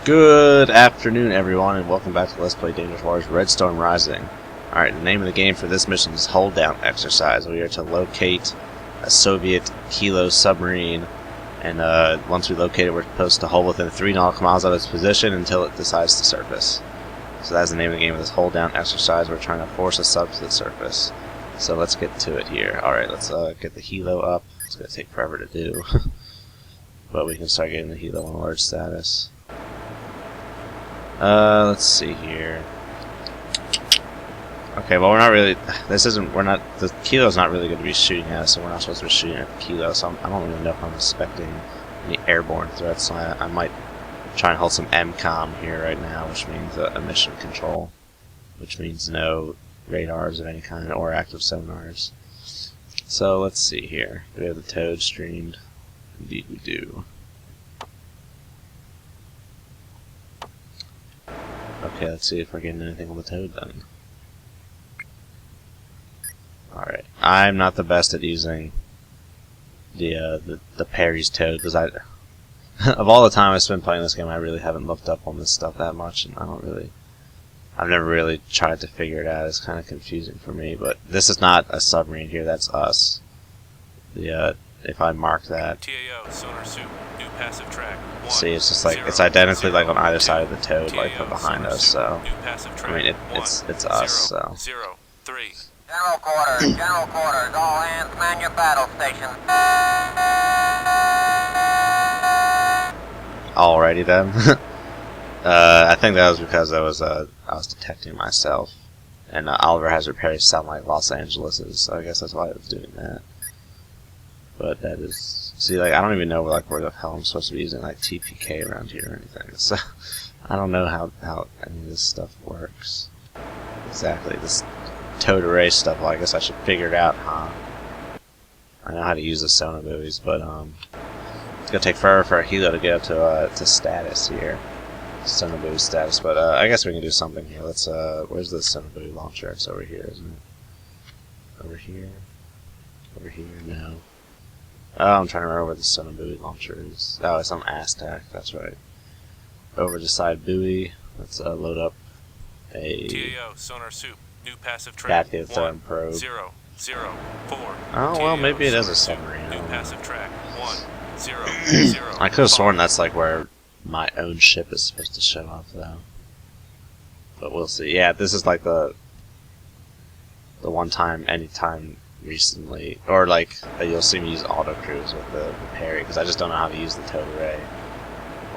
Good afternoon, everyone, and welcome back to Let's Play Dangerous Waters Red Storm Rising. Alright, the name of the game for this mission is Holddown exercise. We are to locate a Soviet Kilo submarine, and once we locate it, we're supposed to hold within 3 nautical miles of its position until it decides to surface. So that's the name of the game of this Holddown exercise. We're trying to force a sub to the surface. So let's get to it here. Alright, let's get the helo up. It's going to take forever to do. But we can start getting the helo on alert status. Let's see here. Okay, well, we're not really. The kilo's not really going to be shooting at us, so we're not supposed to be shooting at the kilo. So I don't really know if I'm expecting any airborne threats. So I might try and hold some MCOM here right now, which means emission control, which means no radars of any kind or active sonars. So let's see here. Do we have the toad streamed? Indeed, we do. Okay, let's see if we're getting anything on the toad then. Alright, I'm not the best at using the Perry's toad, because of all the time I spent playing this game, I really haven't looked up on this stuff that much, and I've never really tried to figure it out. It's kind of confusing for me, but this is not a submarine here, that's us. If I mark that, TAO, sonar soup, new passive track. See, it's just like, it's identically like on either side of the toad, like from behind us, so, I mean, it's us, so. 0, 3. General quarters, all hands man your battle station. Alrighty then. I think that was because I was detecting myself, and Oliver has repairs sound like Los Angeles's, so I guess that's why I was doing that. But that is, see, like, I don't even know where the hell I'm supposed to be using like TPK around here or anything. So I don't know how any of this stuff works exactly. This towed array stuff, well, I guess I should figure it out, huh? I know how to use the sonar buoys, but it's gonna take forever for a helo to get up to status here, sonar buoy status. But I guess we can do something here. Let's where's the sonar buoy launcher? It's over here, isn't it? Over here. Over here. No. Oh, I'm trying to remember where the sonar buoy launcher is. Oh, it's on Aztec. That's right. Over the side buoy. Let's load up a TAO, sonar soup, new passive track. captive throwing probe. 0, 0, 4. Oh, well, maybe it is a submarine. New passive track. 1, 0, 0. I could have sworn that's like where my own ship is supposed to show up, though. But we'll see. Yeah, this is like the one time, anytime recently, or like you'll see me use auto cruise with the Perry, because I just don't know how to use the towed array,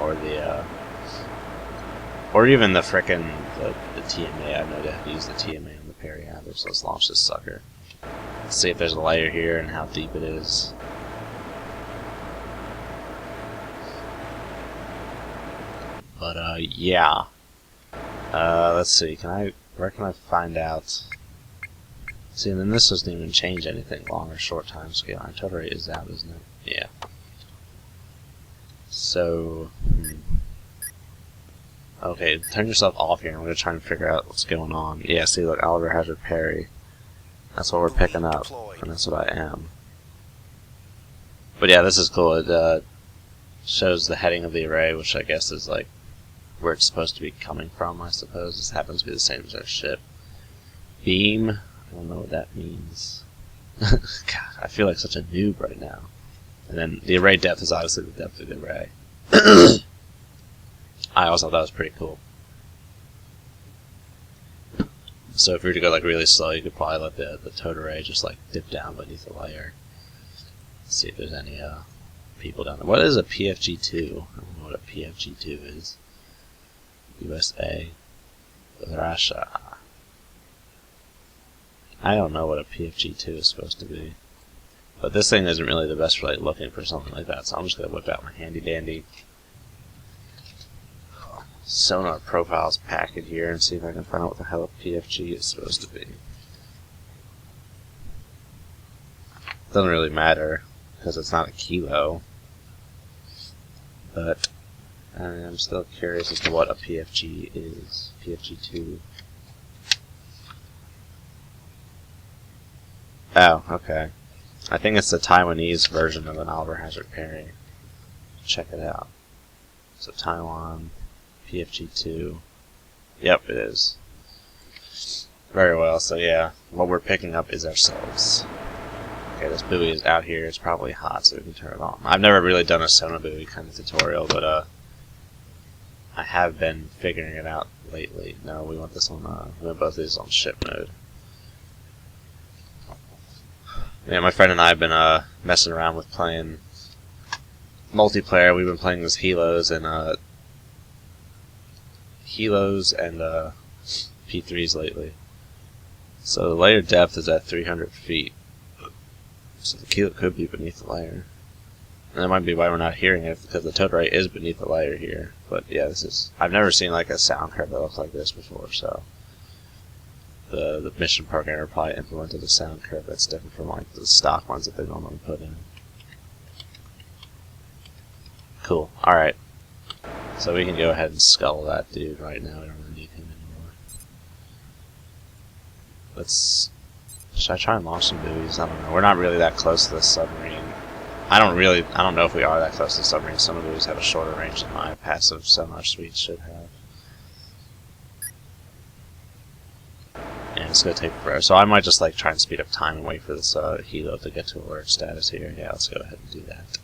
or or even the frickin' the TMA. I have no idea how to use the TMA on the Perry either. So let's launch this sucker. Let's see if there's a layer here and how deep it is. But yeah. Let's see. Where can I find out? See, and then this doesn't even change anything, long or short time scale. Our total rate is out, isn't it? Yeah. So, okay, turn yourself off here, and we're going to try and figure out what's going on. Yeah, see, look, Oliver has Perry. That's what we're picking up, and that's what I am. But yeah, this is cool. It shows the heading of the array, which I guess is like where it's supposed to be coming from, I suppose. This happens to be the same as our ship. Beam. I don't know what that means. God, I feel like such a noob right now. And then the array depth is obviously the depth of the array. I also thought that was pretty cool. So if you were to go like really slow, you could probably let the towed array just like dip down beneath the layer. Let's see if there's any people down there. What is a PFG-2? I don't know what a PFG-2 is. USA. Russia. I don't know what a PFG-2 is supposed to be. But this thing isn't really the best for like looking for something like that, so I'm just going to whip out my handy dandy sonar profiles packet here and see if I can find out what the hell a PFG is supposed to be. Doesn't really matter, because it's not a kilo. But I'm still curious as to what a PFG is. PFG-2. Oh, okay. I think it's the Taiwanese version of an Oliver Hazard Perry. Check it out. So Taiwan PFG2. Yep, it is. Very well, so yeah, what we're picking up is ourselves. Okay, this buoy is out here. It's probably hot, so we can turn it on. I've never really done a sonobuoy kind of tutorial, but I have been figuring it out lately. No, we want this on. We want both of these on ship mode. Yeah, my friend and I have been messing around with playing multiplayer. We've been playing as Helos and P3s lately. So the layer depth is at 300 feet. So the keel could be beneath the layer. And that might be why we're not hearing it, because the towed rate is beneath the layer here. But yeah, this is... I've never seen like a sound curve that looks like this before, so... The mission programmer probably implemented a sound curve that's different from like the stock ones that they normally put in. Cool, alright. So we can go ahead and scull that dude right now. We don't really need him anymore. Let's... Should I try and launch some buoys? I don't know. We're not really that close to the submarine. I don't know if we are that close to the submarine. Some of the buoys have a shorter range than my passive sonar suite should have. Yeah, it's gonna take forever. So I might just like try and speed up time and wait for this helo to get to alert status here. Yeah, let's go ahead and do that.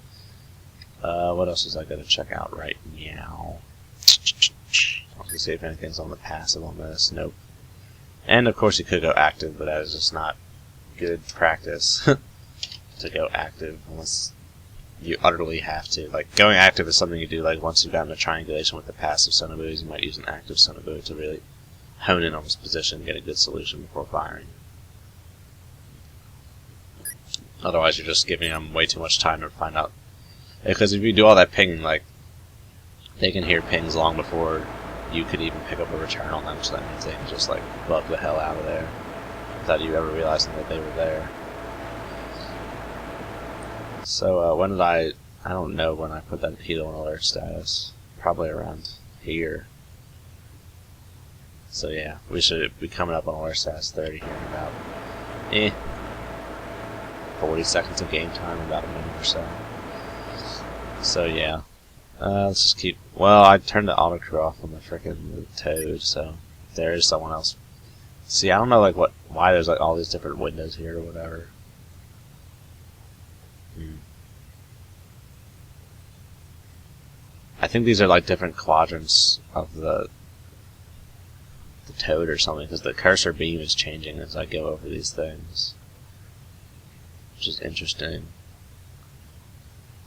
What else is I gonna check out right now? Let's see if anything's on the passive on this. Nope. And of course you could go active, but that is just not good practice to go active unless you utterly have to. Like, going active is something you do like once you've gotten a triangulation with the passive sonobuoys. You might use an active sonobuoy to really hone in on this position and get a good solution before firing. Otherwise you're just giving them way too much time to find out. Because if you do all that pinging, like, they can hear pings long before you could even pick up a return on them, so that means they can just like bug the hell out of there without you ever realizing that they were there. So when did I don't know when I put that helo on alert status. Probably around here. So yeah, we should be coming up on alert status 30 here in about 40 seconds of game time, about a minute or so. So yeah. Let's just keep... Well, I turned the auto crew off on the frickin' Toad, so there is someone else. See, I don't know like why there's like all these different windows here or whatever. I think these are like different quadrants of the Toad or something, because the cursor beam is changing as I go over these things, which is interesting.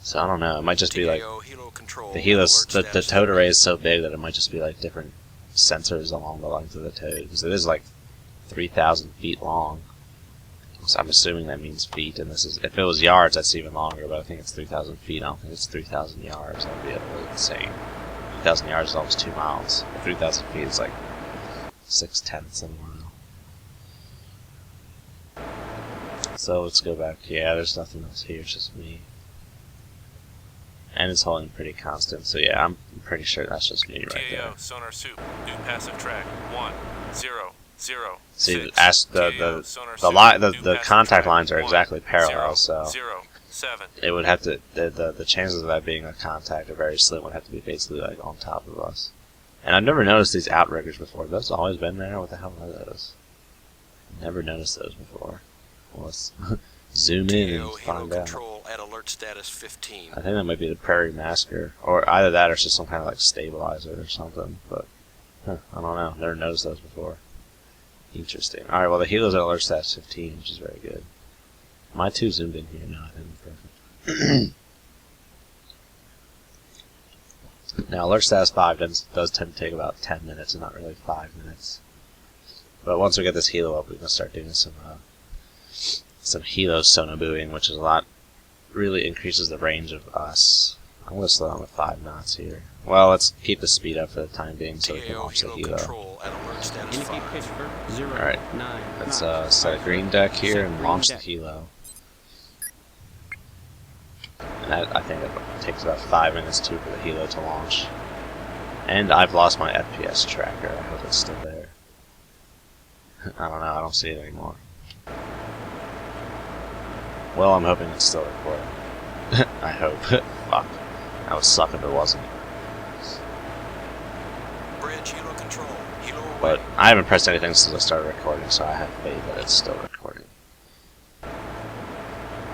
So I don't know. It might just be like the Toad array is so big that it might just be like different sensors along the length of the Toad, because it is like 3,000 feet long. So I'm assuming that means feet, and this is, if it was yards, that's even longer. But I think it's 3,000 feet. I don't think it's 3,000 yards. That would be really insane. 3,000 yards is almost 2 miles. 3,000 feet is like 6/10 of a mile. So let's go back. Yeah, there's nothing else here. It's just me. And it's holding pretty constant, so yeah, I'm pretty sure that's just me right there. Sonar soup, new passive track 1 0 0. See, the contact lines are exactly parallel, so it would have to the chances of that being a contact are very slim. Would have to be basically like on top of us. And I've never noticed these outriggers before. Those always been there. What the hell are those? Never noticed those before. Well, let's zoom in and find out. At alert status 15. I think that might be the Prairie Masker, or either that or it's just some kind of like stabilizer or something. But I don't know. Never noticed those before. Interesting. All right. Well, the helo's at alert status 15, which is very good. My two zoomed in here now. I think perfect. Now, alert status 5 does tend to take about 10 minutes, and not really 5 minutes. But once we get this helo up, we can start doing some helo sonobuoying, which is a lot. Really increases the range of us. I'm going to slow down to 5 knots here. Well, let's keep the speed up for the time being so we can launch the helo. Alright, let's set a green deck here and launch the helo. And that, I think it takes about 5 minutes too for the helo to launch. And I've lost my FPS tracker. I hope it's still there. I don't know, I don't see it anymore. Well, I'm hoping it's still recording. I hope. Fuck. That would suck if it wasn't. bridge, helo control. Helo away. But I haven't pressed anything since I started recording, so I have faith that it's still recording.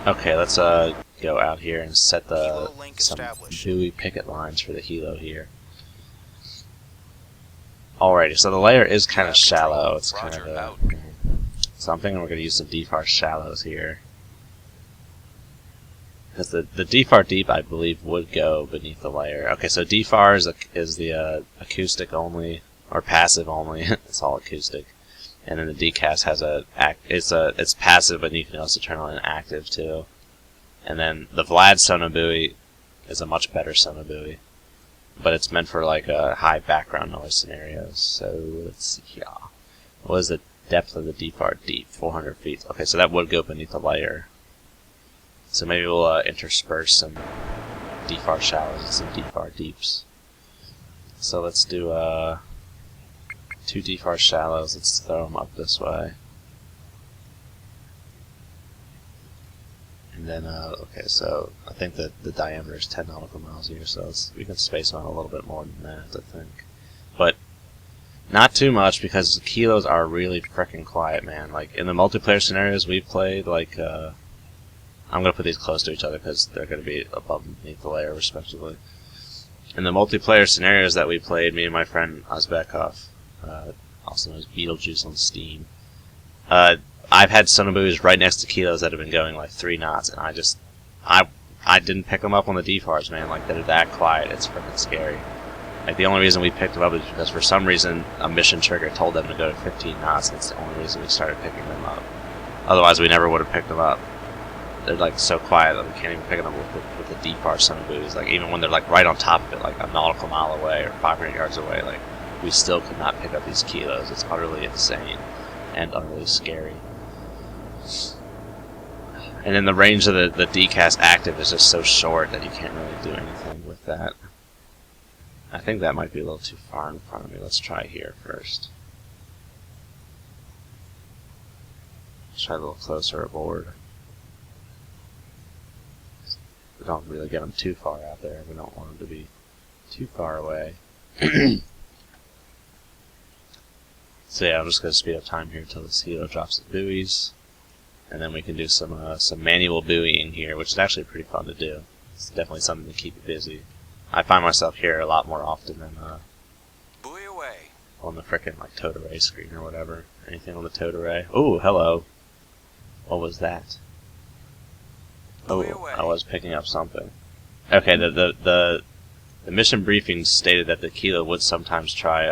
Okay, let's go out here and set Helo link some established. buoy picket lines for the helo here. Alrighty, so the layer is kind of shallow. It's kind Roger, of out. something. We're going to use some defar shallows here. Because the defar deep, I believe, would go beneath the layer. Okay, so defar is the acoustic only, or passive only. It's all acoustic. And then the decast has it's passive, but you can also turn on an active too. And then the Vlad sonobuoy is a much better sonobuoy, but it's meant for like high background noise scenarios. So let's see here. What is the depth of the defar deep? 400 feet. Okay, so that would go beneath the layer. So maybe we'll intersperse some defar shallows and some defar deeps. So let's do 2 defar shallows. Let's throw them up this way. And then, okay, so I think that the diameter is 10 nautical miles here, so we can space on a little bit more than that, I think. But not too much, because the kilos are really frickin' quiet, man. Like, in the multiplayer scenarios we've played, like, I'm going to put these close to each other because they're going to be above and beneath the layer, respectively. In the multiplayer scenarios that we played, me and my friend Ozbekov, also known as Beetlejuice on Steam, I've had sonobuoys right next to kilos that have been going like 3 knots, and I didn't pick them up on the defars, man. Like, they're that quiet, it's freaking scary. Like, the only reason we picked them up is because for some reason a mission trigger told them to go to 15 knots, and it's the only reason we started picking them up. Otherwise, we never would have picked them up. They're like so quiet that we can't even pick them up with the defar sonobuoys. Like, even when they're like right on top of it, like a nautical mile away or 500 yards away, like, we still could not pick up these kilos. It's utterly insane and utterly scary. And then the range of the decast active is just so short that you can't really do anything with that. I think that might be a little too far in front of me. Let's try here first. Let's try a little closer aboard. We don't really get them too far out there. We don't want them to be too far away. So yeah, I'm just going to speed up time here until this helo drops the buoys. And then we can do some manual buoying here, which is actually pretty fun to do. It's definitely something to keep you busy. I find myself here a lot more often than Buoy away. on the frickin' like towed array screen or whatever. Anything on the towed array? Oh, hello. What was that? Buoy Oh, away. I was picking up something. Okay, the mission briefing stated that the kilo would sometimes try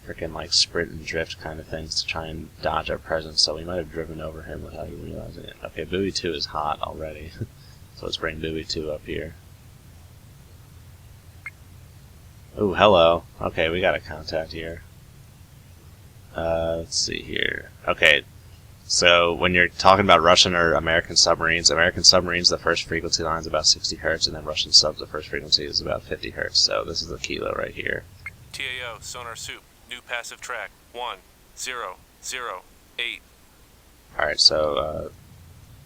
frickin' like sprint and drift kind of things to try and dodge our presence, so we might have driven over him without even realizing it. Okay, buoy 2 is hot already. So let's bring buoy 2 up here. Ooh, hello. Okay, we got a contact here. Let's see here. Okay, so when you're talking about Russian or American submarines, the first frequency line is about 60 hertz, and then Russian subs, the first frequency is about 50 hertz. So this is the kilo right here. TAO, sonar soup, new passive track, 1008. Alright, so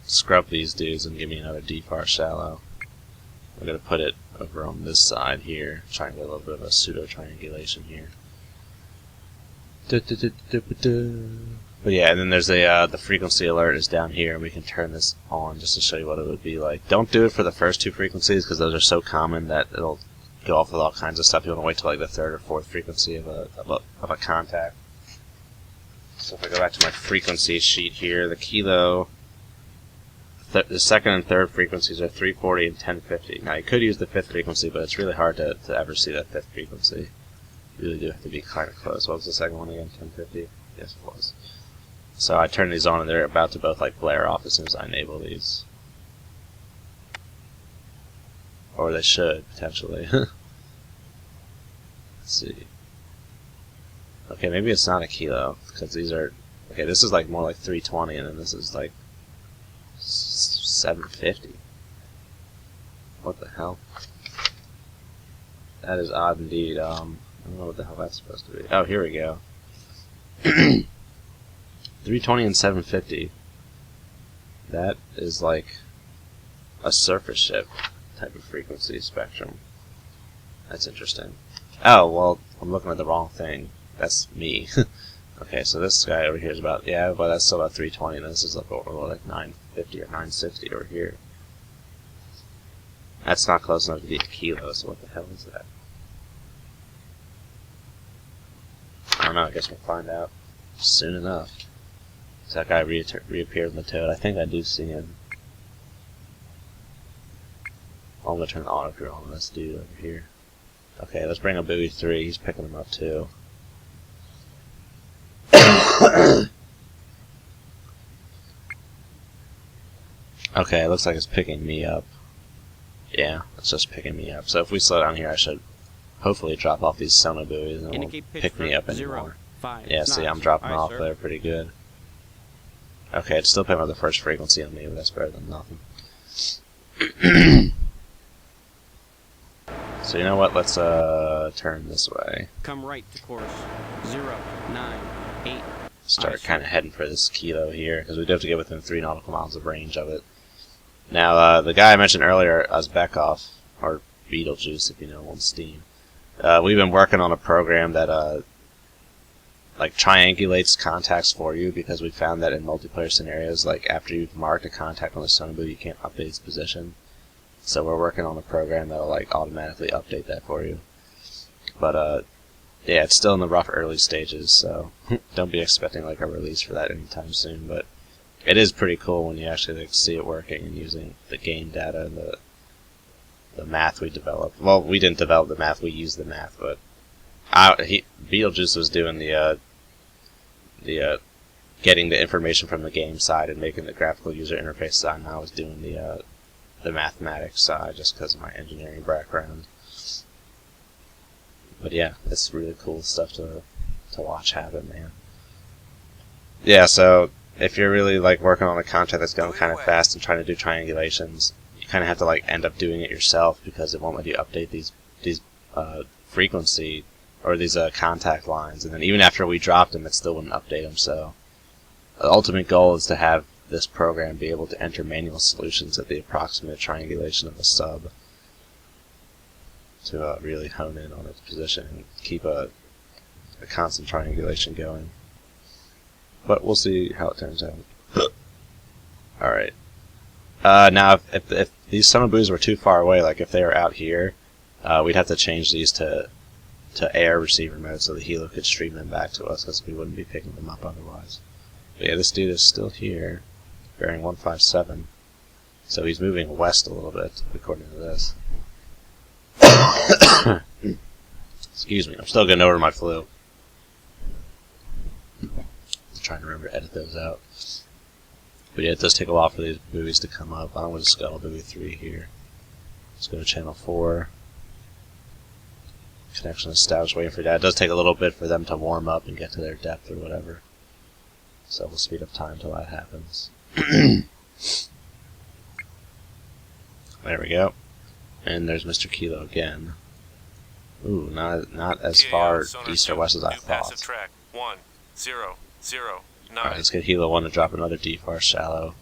scrub these dudes and give me another defar shallow. We're going to put it over on this side here, trying to get a little bit of a pseudo-triangulation here. But yeah, and then there's the frequency alert is down here, and we can turn this on just to show you what it would be like. Don't do it for the first 2 frequencies, because those are so common that it'll go off with all kinds of stuff. You want to wait till like the 3rd or 4th frequency of a contact. So if I go back to my frequency sheet here, the kilo, the 2nd and 3rd frequencies are 340 and 1050. Now you could use the 5th frequency, but it's really hard to ever see that 5th frequency. You really do have to be kind of close. What was the second one again? 1050? Yes, it was. So I turn these on, and they're about to both like blare off as soon as I enable these. Or they should, potentially. Let's see. Okay, maybe it's not a kilo, because these are... Okay, this is like more like 320, and then this is like 750. What the hell? That is odd indeed. I don't know what the hell that's supposed to be. Oh, here we go. 320 and 750. That is like a surface ship type of frequency spectrum. That's interesting. Oh, well, I'm looking at the wrong thing. That's me. Okay, so this guy over here is about, yeah, but that's still about 320, and this is like over like 950 or 960 over here. That's not close enough to be a kilo, so what the hell is that? I don't know, I guess we'll find out soon enough. So that guy reappeared in the toad. I think I do see him. Oh, I'm gonna turn the auto crew on this dude over here. Okay, let's bring up buoy 3. He's picking him up too. Okay, it looks like it's picking me up. Yeah, it's just picking me up. So if we slow down here, I should hopefully drop off these sonar buoys and it won't pick me up anymore. Yeah, see, I'm dropping off there pretty good. Okay, it's still picking up the first frequency on me, but that's better than nothing. So you know what? Let's turn this way. Come right to course 098. Start kind of heading for this kilo here, because we do have to get within 3 nautical miles of range of it. Now, the guy I mentioned earlier, Uzbekov, or Beetlejuice if you know him on Steam, we've been working on a program that like triangulates contacts for you, because we found that in multiplayer scenarios, like after you've marked a contact on the sonar buoy, you can't update its position. So we're working on a program that'll like automatically update that for you. But yeah, it's still in the rough early stages, so don't be expecting like a release for that anytime soon. But it is pretty cool when you actually like see it working and using the game data and the math we developed. Well, we didn't develop the math; we used the math. But Beetlejuice was doing the getting the information from the game side and making the graphical user interface side, and I was doing the mathematics side just because of my engineering background. But yeah, it's really cool stuff to watch happen, man. Yeah, so if you're really like working on a contract that's going kind of fast and trying to do triangulations, you kind of have to like end up doing it yourself, because it won't let you update these frequency or these contact lines. And then even after we dropped them, it still wouldn't update them. So the ultimate goal is to have this program be able to enter manual solutions at the approximate triangulation of a sub to really hone in on its position and keep a constant triangulation going. But we'll see how it turns out. Alright. Now, if these sonar buoys were too far away, like if they were out here, we'd have to change these to air receiver mode so the helo could stream them back to us, because we wouldn't be picking them up otherwise. But yeah, this dude is still here, bearing 157. So he's moving west a little bit, according to this. Excuse me, I'm still getting over my flu. I'm trying to remember to edit those out. But yeah, it does take a while for these buoys to come up. I'm going to scuttle buoy 3 here. Let's go to channel 4. Connection established, waiting for that. It does take a little bit for them to warm up and get to their depth or whatever. So we'll speed up time until that happens. There we go. And there's Mr. Kilo again. Ooh, not as far east or west as I thought. Track 1-0-0-9. Alright, let's get Hilo 1 to drop another DFAR shallow.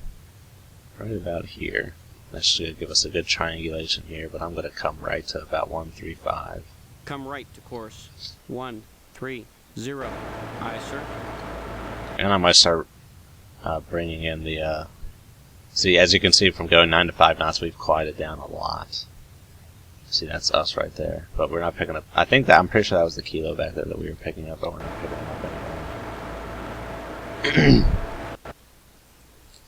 Right about here. That should give us a good triangulation here, but I'm going to come right to about 135. Come right to course 130. Aye, sir. And I might start bringing in the... see, as you can see from going 9 to 5 knots, we've quieted down a lot. See, that's us right there. But we're not picking up... I'm pretty sure that was the Kilo back there that we were picking up, but we're not picking them up anymore.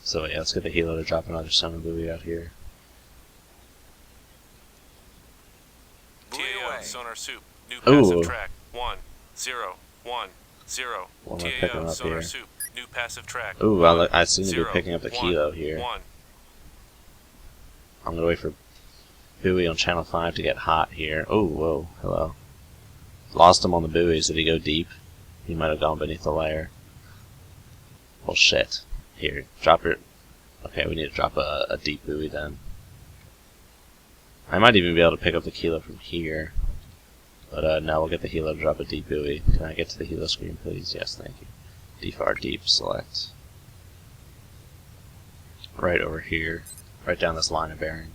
So yeah, let's get the Hilo to drop another sonar buoy out here. TAO sonar soup. New Ooh. passive track 1-0-1-0. One more picking TAO up sonar here. soup. New passive track. Ooh, 1, I seem to be 0, picking up the 1, Kilo here. 1. I'm gonna wait for buoy on channel 5 to get hot here. Oh, whoa, hello. Lost him on the buoys. Did he go deep? He might have gone beneath the layer. Well, shit. Here, drop it. Okay, we need to drop a deep buoy then. I might even be able to pick up the Kilo from here. But now we'll get the Hilo to drop a deep buoy. Can I get to the Hilo screen, please? Yes, thank you. DFAR deep, select. Right over here. Right down this line of bearing.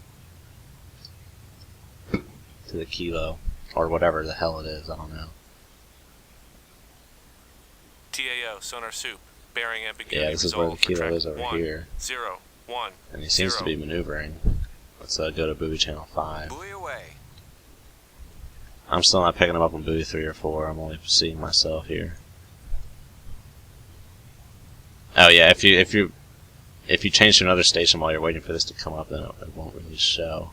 To the Kilo. Or whatever the hell it is, I don't know. TAO, sonar soup. Bearing ambiguity Yeah, this is where the resolved for kilo track is over 1, here. 0, 1, And he seems to 0. be maneuvering. Let's go to buoy channel 5. Buoy away. I'm still not picking him up on buoy 3 or 4. I'm only seeing myself here. Oh yeah, if you change to another station while you're waiting for this to come up, then it won't really show.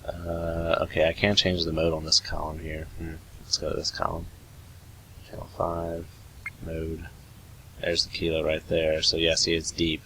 Okay, I can change the mode on this column here. Let's go to this column. Channel 5, mode. There's the kilo right there. So yeah, see, it's deep.